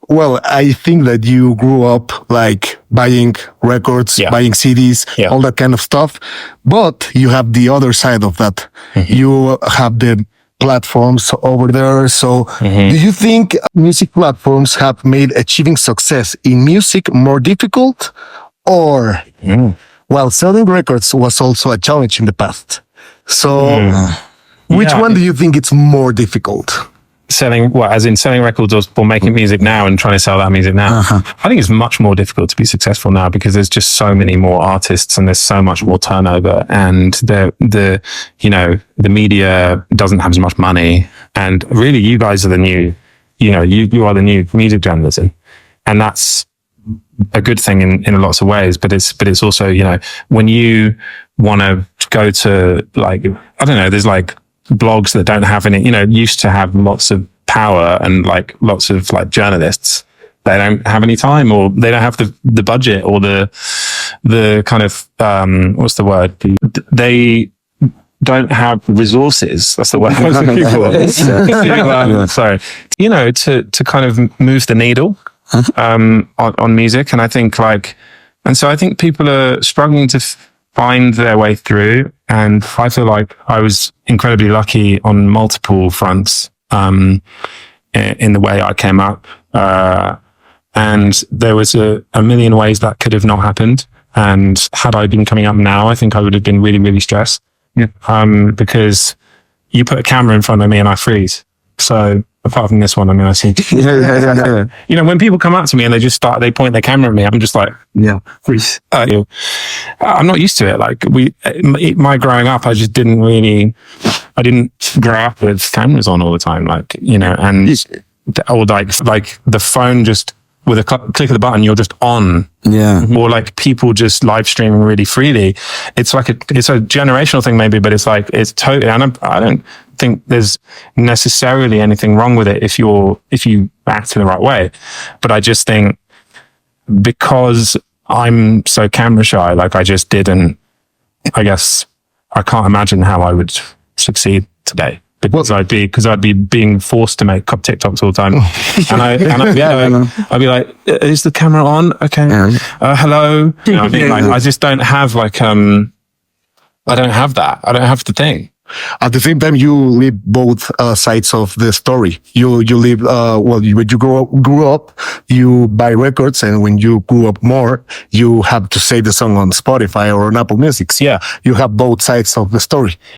Well, I think that you grew up like buying records, buying CDs, all that kind of stuff. But you have the other side of that. You have the platforms over there. So do you think music platforms have made achieving success in music more difficult, or while selling records was also a challenge in the past? So which one do you think it's more difficult? Selling, what, as in selling records or making music now and trying to sell that music now? I think it's much more difficult to be successful now because there's just so many more artists and there's so much more turnover, and the media doesn't have as much money. And really, you guys are the new, you are the new music journalism, and that's a good thing in lots of ways. But it's also, when you want to go to, like, I don't know, there's like blogs that don't have any, used to have lots of power and like lots of like journalists. They don't have any time, or they don't have the budget, or the kind of, what's the word? They don't have resources. That's the word I was looking for. Sorry. To kind of move the needle, on music. And I think so I think people are struggling to find their way through. And I feel like I was incredibly lucky on multiple fronts, in the way I came up. And there was a million ways that could have not happened. And had I been coming up now, I think I would have been really, really stressed. Because you put a camera in front of me and I freeze. So apart from this one, I mean, I see, when people come up to me and they point their camera at me, I'm just like, freeze. I'm not used to it. Like my growing up, I didn't grow up with cameras on all the time. Or like the phone just, with a click of the button, you're just on. Or like people just live streaming really freely. It's like it's a generational thing maybe, but it's totally, and I don't think there's necessarily anything wrong with it if you act in the right way. But I just think because I'm so camera shy, like I just didn't, I guess I can't imagine how I would succeed today. Because I'd be being forced to make TikToks all the time, I'd be like, "Is the camera on? Okay, hello." I just don't have I don't have that. I don't have the thing. At the same time, you live both sides of the story. You live when you grew up, you buy records, and when you grew up more, you have to save the song on Spotify or on Apple Music. So you have both sides of the story.